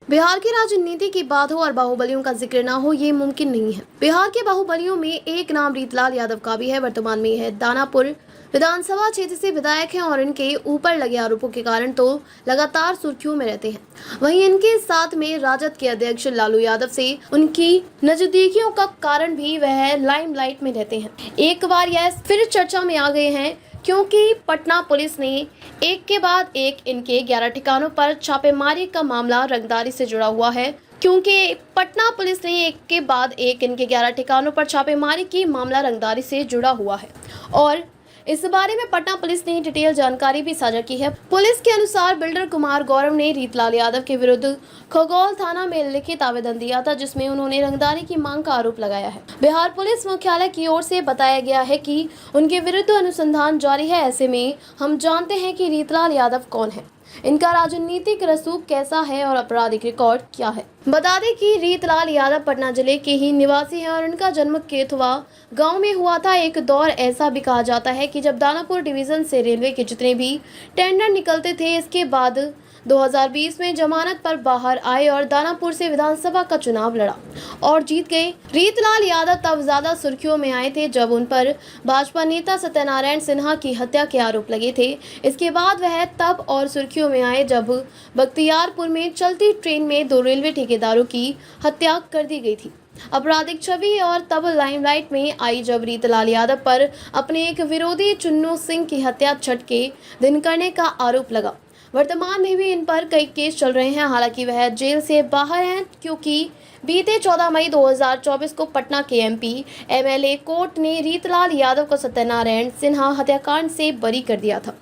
बिहार की राजनीति की बात हो और बाहुबलियों का जिक्र ना हो, ये मुमकिन नहीं है। बिहार के बाहुबलियों में एक नाम रीतलाल यादव का भी है। वर्तमान में यह दानापुर विधानसभा क्षेत्र से विधायक हैं और इनके ऊपर लगे आरोपों के कारण तो लगातार सुर्खियों में रहते हैं। वहीं इनके साथ में राजद के अध्यक्ष लालू यादव से उनकी नजदीकियों का कारण भी वह लाइमलाइट में रहते हैं। एक बार यह फिर चर्चा में आ गए हैं क्योंकि पटना पुलिस ने एक के बाद एक इनके 11 ठिकानों पर छापेमारी का मामला रंगदारी से जुड़ा हुआ है। क्योंकि पटना पुलिस ने एक के बाद एक इनके 11 ठिकानों पर छापेमारी की मामला रंगदारी से जुड़ा हुआ है और इस बारे में पटना पुलिस ने डिटेल जानकारी भी साझा की है। पुलिस के अनुसार बिल्डर कुमार गौरव ने रीतलाल यादव के विरुद्ध खगौल थाना में लिखित आवेदन दिया था, जिसमें उन्होंने रंगदारी की मांग का आरोप लगाया है। बिहार पुलिस मुख्यालय की ओर से बताया गया है कि उनके विरुद्ध अनुसंधान जारी है। ऐसे में हम जानते हैं कि रीतलाल यादव कौन है, इनका राजनीतिक रसूख कैसा है और आपराधिक रिकॉर्ड क्या है। बता दें कि रीतलाल यादव पटना जिले के ही निवासी हैं और उनका जन्म केथुआ गांव में हुआ था। एक दौर ऐसा भी कहा जाता है कि जब दानापुर डिवीजन से रेलवे के जितने भी टेंडर निकलते थे, इसके बाद 2020 में जमानत पर बाहर आए और दानापुर से विधानसभा का चुनाव लड़ा और जीत गए। रीतलाल यादव तब ज्यादा सुर्खियों में आए थे जब उन पर भाजपा नेता सत्यनारायण सिन्हा की हत्या के आरोप लगे थे। इसके बाद वह तब और सुर्खियों में आए जब बख्तियारपुर में चलती ट्रेन में 2 रेलवे ठेकेदारों की हत्या कर दी गई थी। आपराधिक छवि और तब लाइमलाइट में आई जब रीतलाल यादव पर अपने एक विरोधी चुन्नू सिंह की हत्या छठ के दिन करने का आरोप लगा। वर्तमान में भी इन पर कई केस चल रहे हैं। हालांकि वह जेल से बाहर हैं क्योंकि बीते 14 मई 2024 को पटना के एमपी एमएलए कोर्ट ने रीतलाल यादव को सत्यनारायण सिन्हा हत्याकांड से बरी कर दिया था।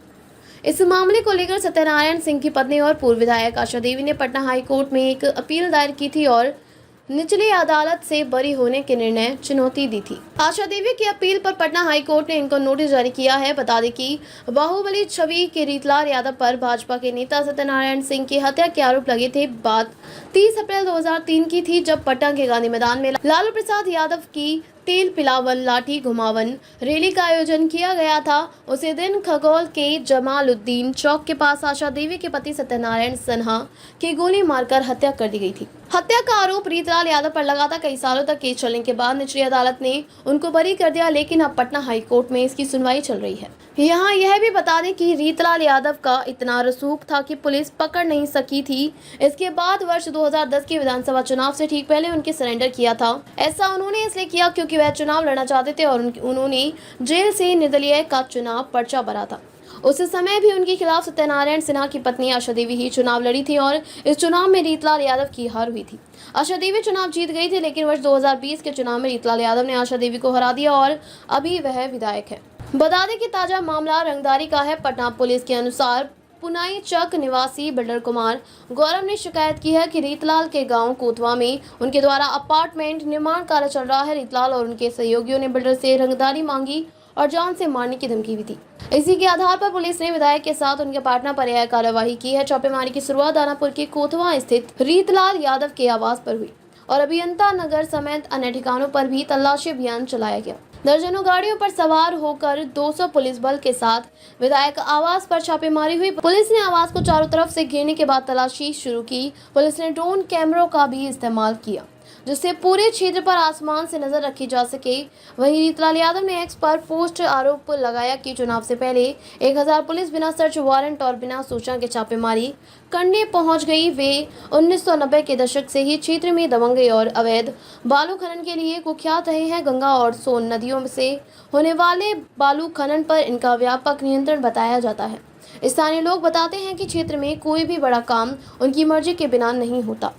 इस मामले को लेकर सत्यनारायण सिंह की पत्नी और पूर्व विधायक आशा देवी ने पटना हाई कोर्ट में एक अपील दायर की थी और निचली अदालत से बरी होने के निर्णय चुनौती दी थी। आशा देवी की अपील पर पटना हाई कोर्ट ने इनको नोटिस जारी किया है। बता दें कि बाहुबली छवि के रीतलाल यादव पर भाजपा के नेता सत्यनारायण सिंह की हत्या के आरोप लगे थे। बात 30 अप्रैल 2003 की थी जब पटना के गांधी मैदान में लालू प्रसाद यादव की तेल पिलावन लाठी घुमावन रैली का आयोजन किया गया था। उसी दिन खगौल के जमालुद्दीन चौक के पास आशा देवी के पति सत्यनारायण सिन्हा की गोली मारकर हत्या कर दी गई थी। हत्या का आरोप रीतलाल यादव पर लगा था। कई सालों तक केस चलने के बाद निचली अदालत ने उनको बरी कर दिया, लेकिन अब पटना हाई कोर्ट में इसकी सुनवाई चल रही है। यहाँ यह भी बता दें कि रीतलाल यादव का इतना रसूख था कि पुलिस पकड़ नहीं सकी थी। इसके बाद वर्ष 2010 के विधानसभा चुनाव से ठीक पहले उनके सरेंडर किया था। ऐसा उन्होंने इसलिए किया क्योंकि वह चुनाव लड़ना चाहते थे और उन्होंने जेल से निर्दलीय का चुनाव पर्चा भरा था। उस समय भी उनके खिलाफ सत्यनारायण सिन्हा की पत्नी आशा देवी ही चुनाव लड़ी थी और इस चुनाव में रीतलाल यादव की हार हुई थी। आशा देवी चुनाव जीत गई थी, लेकिन वर्ष 2020 के चुनाव में रीतलाल यादव ने आशा देवी को हरा दिया और अभी वह विधायक है। बता दें कि ताजा मामला रंगदारी का है। पटना पुलिस के अनुसार पुनाई चक निवासी बिल्डर कुमार गौरव ने शिकायत की है कि रीतलाल के गांव कोतवा में उनके द्वारा अपार्टमेंट निर्माण कार्य चल रहा है। रीतलाल और उनके सहयोगियों ने बिल्डर से रंगदारी मांगी और जान से मारने की धमकी भी दी। इसी के आधार पर पुलिस ने विधायक के साथ उनके अपार्टमेंट पर यह कार्यवाही की है। छापेमारी की शुरुआत दानापुर के कोतवा स्थित रीतलाल यादव के आवास पर हुई और अभियंता नगर समेत अन्य ठिकानों पर भी तलाशी अभियान चलाया गया। दर्जनों गाड़ियों पर सवार होकर 200 पुलिस बल के साथ विधायक आवास पर छापेमारी हुई। पुलिस ने आवास को चारों तरफ से घेरने के बाद तलाशी शुरू की। पुलिस ने ड्रोन कैमरों का भी इस्तेमाल किया जिससे पूरे क्षेत्र पर आसमान से नजर रखी जा सके। वहीं रीतलाल यादव ने एक्स पर पोस्ट आरोप लगाया कि चुनाव से पहले 1000 पुलिस बिना सर्च वारंट और बिना सूचना के छापेमारी करने पहुंच गई। वे 1990 के दशक से ही क्षेत्र में दबंगई और अवैध बालू खनन के लिए कुख्यात रहे हैं। गंगा और सोन नदियों से होने वाले बालू खनन पर इनका व्यापक नियंत्रण बताया जाता है। स्थानीय लोग बताते हैं कि क्षेत्र में कोई भी बड़ा काम उनकी मर्जी के बिना नहीं होता।